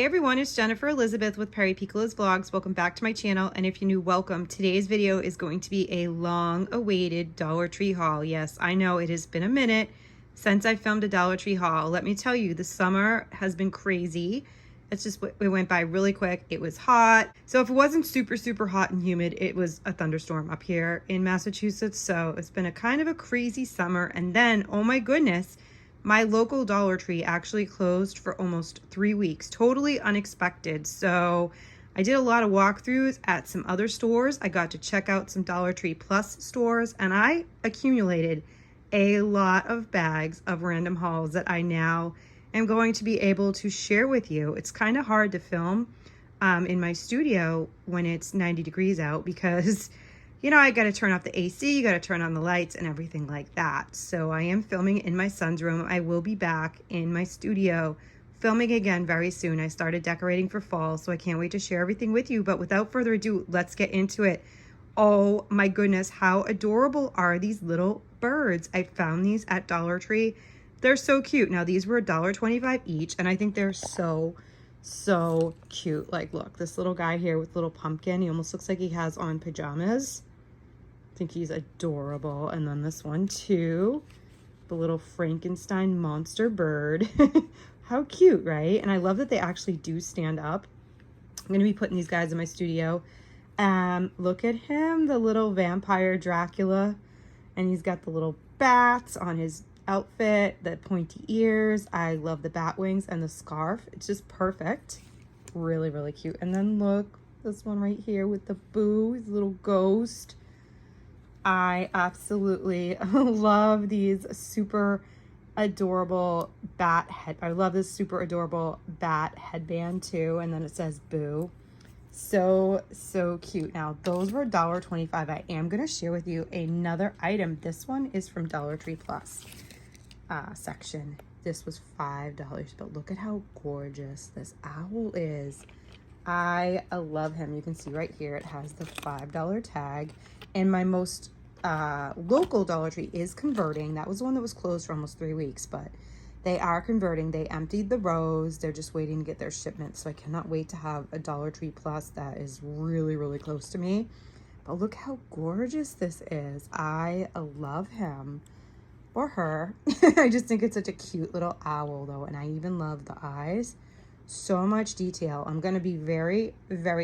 everyone, it's Jennifer Elizabeth with Perry Piccolo's Vlogs. Welcome back to my channel, and if you're new, welcome. Today's video is going to be a long-awaited Dollar Tree haul. Yes, I know it has been a minute since I filmed a Dollar Tree haul. Let me tell you, the summer has been crazy. It's just, it went by really quick. It was hot. So if it wasn't super hot and humid, it was a thunderstorm up here in Massachusetts. So it's been a kind of a crazy summer. And then, oh my goodness, my local Dollar Tree actually closed for almost 3 weeks. Totally unexpected. So I did a lot of walkthroughs at some other stores. I got to check out some Dollar Tree Plus stores, and I accumulated a lot of bags of random hauls that I now am going to be able to share with you. It's kind of hard to film in my studio when it's 90 degrees out because you know, I got to turn off the AC, you got to turn on the lights and everything like that. So I am filming in my son's room. I will be back in my studio filming again very soon. I started decorating for fall, so I can't wait to share everything with you. But without further ado, let's get into it. Oh my goodness, how adorable are these little birds? I found these at Dollar Tree. They're so cute. Now, these were $1.25 each, and I think they're so cute. Like, look, this little guy here with little pumpkin. He almost looks like he has on pajamas. I think he's adorable. And then this one too, the little Frankenstein monster bird. How cute, right? And I love that they actually do stand up. I'm gonna be putting these guys in my studio. Look at him, the little vampire Dracula, and he's got the little bats on his outfit, the pointy ears. I love the bat wings and the scarf. It's just perfect. Really cute. And then look, this one right here with the Boo, his little ghost. I absolutely love these super adorable bat head. I love this super adorable bat headband too. And then it says Boo. So cute. Now, those were $1.25. I am going to share with you another item. This one is from Dollar Tree Plus section. This was $5, but look at how gorgeous this owl is. I love him. You can see right here it has the $5 tag, and my most local Dollar Tree is converting. That was the one that was closed for almost 3 weeks, but they are converting. They emptied the rows. They're just waiting to get their shipment, so I cannot wait to have a Dollar Tree Plus that is really close to me. But look how gorgeous this is. I love him. Or her. I just think it's such a cute little owl though, and I even love the eyes. So much detail. I'm going to be very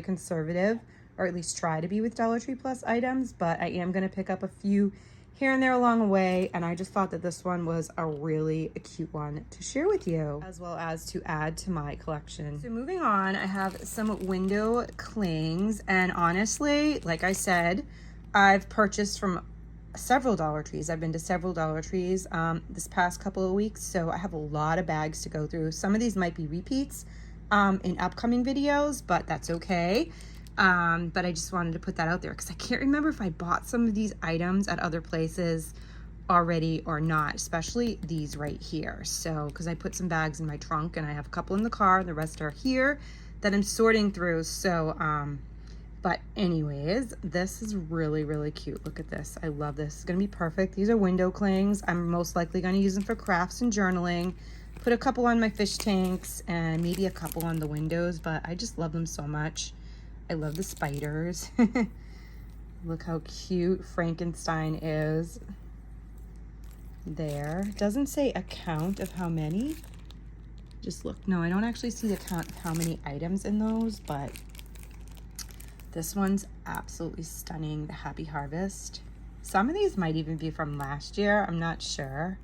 conservative, or at least try to be with Dollar Tree Plus items, but I am going to pick up a few here and there along the way, and I just thought that this one was a really cute one to share with you, as well as to add to my collection. So moving on, I have some window clings, and honestly, like I said, I've purchased from several Dollar Trees. I've been to several Dollar Trees this past couple of weeks, so I have a lot of bags to go through. Some of these might be repeats in upcoming videos, but that's okay. But I just wanted to put that out there because I can't remember if I bought some of these items at other places already or not, especially these right here. So, because I put some bags in my trunk and I have a couple in the car, and the rest are here that I'm sorting through. So, but anyways, this is really cute. Look at this. I love this. It's going to be perfect. These are window clings. I'm most likely going to use them for crafts and journaling. Put a couple on my fish tanks and maybe a couple on the windows, but I just love them so much. I love the spiders. Look how cute Frankenstein is. There. It doesn't say a count of how many. Just look. No, I don't actually see the count of how many items in those, but this one's absolutely stunning. The Happy Harvest. Some of these might even be from last year. I'm not sure.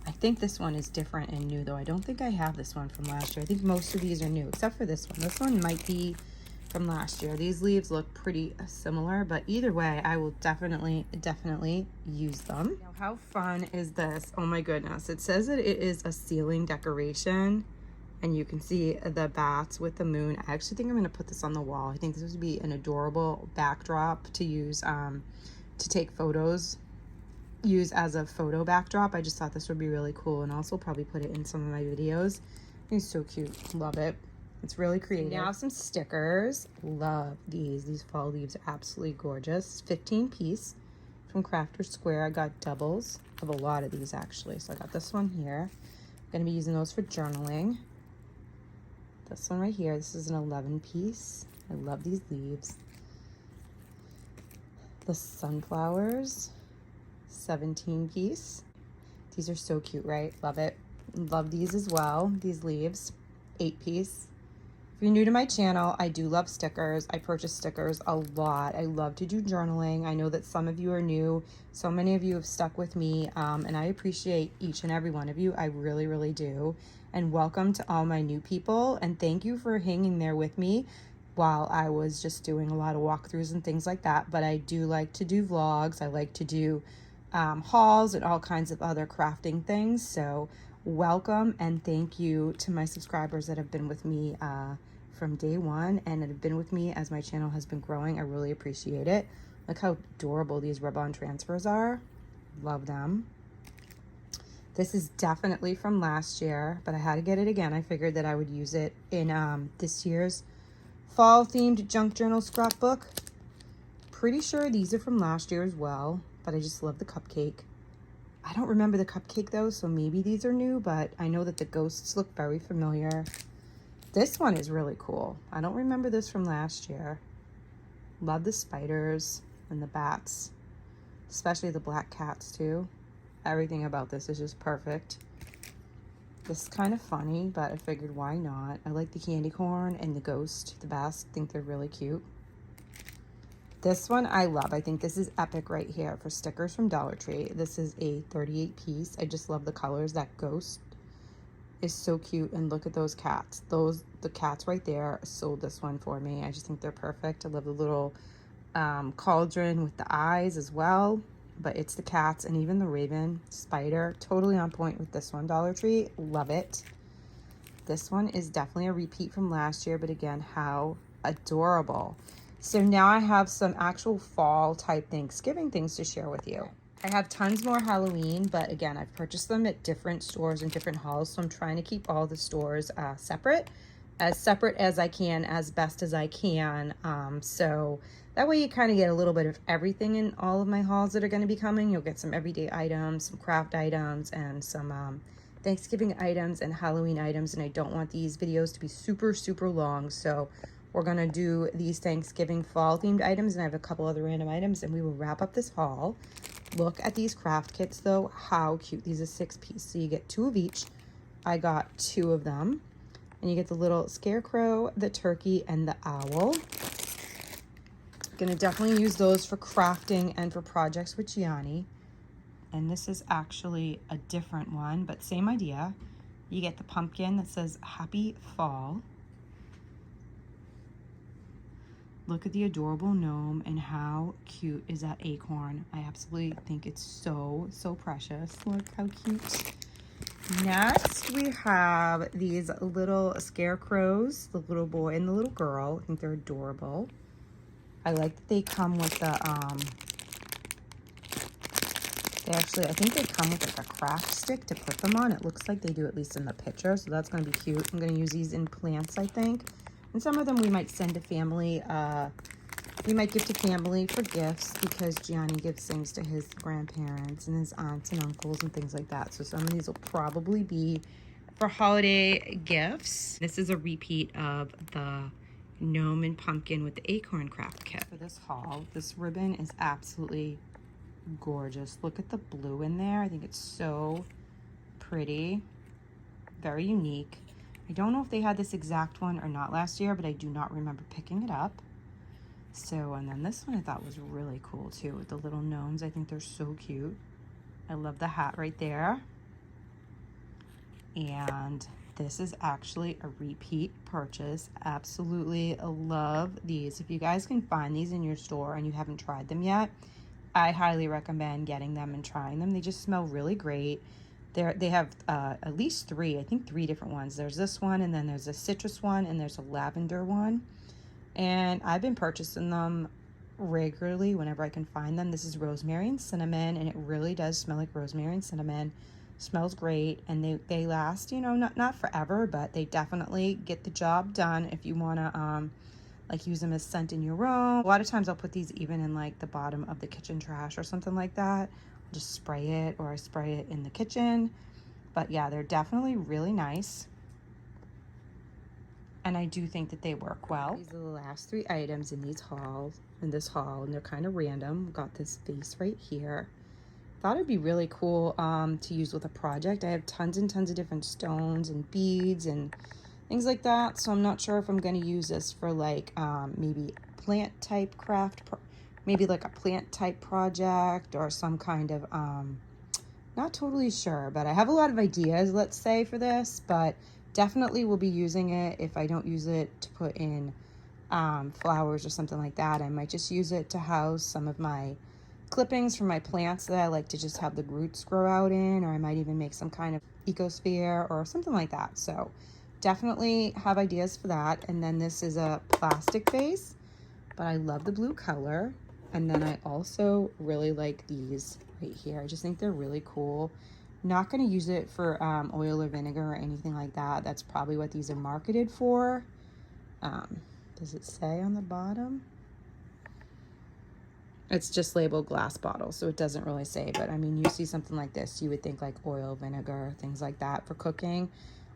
I think this one is different and new, though. I don't think I have this one from last year. I think most of these are new, except for this one. This one might be from last year. These leaves look pretty similar, but either way, I will definitely use them. Now, how fun is this? Oh my goodness. It says that it is a ceiling decoration. And you can see the bats with the moon. I actually think I'm going to put this on the wall. I think this would be an adorable backdrop to use to take photos, use as a photo backdrop. I just thought this would be really cool, and also probably put it in some of my videos. It's so cute. Love it. It's really creative. Now some stickers. Love these. These fall leaves are absolutely gorgeous. 15 piece from Crafter Square. I got doubles of a lot of these actually. So I got this one here. I'm going to be using those for journaling. This one right here, this is an 11 piece. I love these leaves. The sunflowers, 17 piece. These are so cute, right? Love it. Love these as well, these leaves, 8 piece. If you're new to my channel, I do love stickers. I purchase stickers a lot. I love to do journaling. I know that some of you are new. So many of you have stuck with me, and I appreciate each and every one of you. I really, really do. And welcome to all my new people. And thank you for hanging there with me while I was just doing a lot of walkthroughs and things like that. But I do like to do vlogs. I like to do hauls and all kinds of other crafting things. So welcome and thank you to my subscribers that have been with me from day one and have been with me as my channel has been growing. I really appreciate it. Look how adorable these rub-on transfers are. Love them. This is definitely from last year, but I had to get it again. I figured that I would use it in this year's fall themed junk journal scrapbook. Pretty sure these are from last year as well, but I just love the cupcake. I don't remember the cupcake though, so maybe these are new, but I know that the ghosts look very familiar. This one is really cool. I don't remember this from last year. Love the spiders and the bats, especially the black cats too. Everything about this is just perfect. This is kind of funny, but I figured why not? I like the candy corn and the ghost the best. I think they're really cute. This one I love. I think this is epic right here for stickers from Dollar Tree. This is a 38 piece. I just love the colors. That ghost is so cute, and look at those cats. The cats right there sold this one for me. I just think they're perfect. I love the little cauldron with the eyes as well, but it's the cats and even the raven spider. Totally on point with this one, Dollar Tree. Love it. This one is definitely a repeat from last year, but again, how adorable. So now I have some actual fall type Thanksgiving things to share with you. I have tons more Halloween, but again, I've purchased them at different stores and different hauls, so I'm trying to keep all the stores separate as I can, as best as I can. So that way you kind of get a little bit of everything in all of my hauls that are going to be coming. You'll get some everyday items, some craft items, and some Thanksgiving items and Halloween items, and I don't want these videos to be super, super long, so we're going to do these Thanksgiving fall themed items, and I have a couple other random items, and we will wrap up this haul. Look at these craft kits though, how cute. These are 6 piece, so you get 2 of each. I got 2 of them, and you get the little scarecrow, the turkey, and the owl. Gonna definitely use those for crafting and for projects with Gianni. And this is actually a different one, but same idea. You get the pumpkin that says Happy Fall. Look at the adorable gnome, and how cute is that acorn. I absolutely think it's so, so precious. Look how cute. Next, we have these little scarecrows, the little boy and the little girl. I think they're adorable. I like that they come with the, I think they come with like a craft stick to put them on. It looks like they do, at least in the picture, so that's gonna be cute. I'm gonna use these in plants, I think. And some of them we might send to family, we might give to family for gifts, because Gianni gives things to his grandparents and his aunts and uncles and things like that. So some of these will probably be for holiday gifts. This is a repeat of the gnome and pumpkin with the acorn craft kit. For this haul, this ribbon is absolutely gorgeous. Look at the blue in there. I think it's so pretty, very unique. I don't know if they had this exact one or not last year, but I do not remember picking it up. So, and then this one I thought was really cool too, with the little gnomes. I think they're so cute. I love the hat right there. And this is actually a repeat purchase. Absolutely love these. If you guys can find these in your store and you haven't tried them yet, I highly recommend getting them and trying them. They just smell really great. They have at least 3, I think 3 different ones. There's this one, and then there's a citrus one, and there's a lavender one. And I've been purchasing them regularly whenever I can find them. This is rosemary and cinnamon, and it really does smell like rosemary and cinnamon. Smells great, and they last, you know, not forever, but they definitely get the job done if you want to like use them as scent in your room. A lot of times I'll put these even in like the bottom of the kitchen trash or something like that. Just spray it, or I spray it in the kitchen. But yeah, they're definitely really nice. and I do think that they work well. These are the last 3 items in this haul, and they're kind of random. Got this vase right here. Thought it'd be really cool to use with a project. I have tons and tons of different stones and beads and things like that, so I'm not sure if I'm going to use this for like maybe plant type maybe like a plant type project or some kind of not totally sure, but I have a lot of ideas, let's say, for this, but definitely will be using it. If I don't use it to put in flowers or something like that, I might just use it to house some of my clippings from my plants that I like to just have the roots grow out in, or I might even make some kind of ecosphere or something like that. So definitely have ideas for that. And then this is a plastic vase, but I love the blue color. And then I also really like these right here. I just think they're really cool. Not going to use it for oil or vinegar or anything like that. That's probably what these are marketed for. Does it say on the bottom? It's just labeled glass bottle, so it doesn't really say, but I mean, you see something like this, you would think like oil, vinegar, things like that for cooking.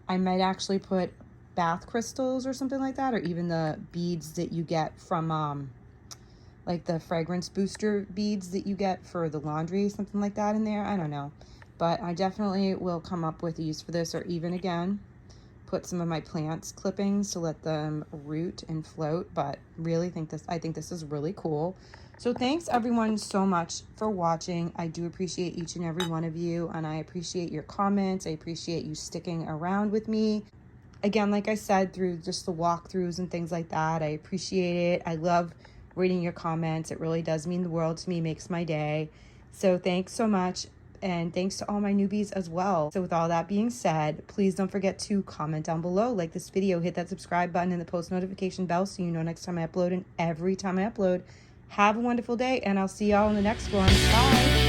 I might actually put bath crystals or something like that, or even the beads that you get from like the fragrance booster beads that you get for the laundry, something like that in there. I don't know, but I definitely will come up with use for this, or even again put some of my plants clippings to let them root and float. But really I think this is really cool. So thanks everyone so much for watching. I do appreciate each and every one of you, and I appreciate your comments. I appreciate you sticking around with me. Again, like I said, through just the walkthroughs and things like that, I appreciate it. I love reading your comments. It really does mean the world to me, makes my day. So thanks so much. And thanks to all my newbies as well. So with all that being said, please don't forget to comment down below, like this video, hit that subscribe button and the post notification bell so you know next time I upload, and every time I upload. Have a wonderful day, and I'll see y'all in the next one. Bye.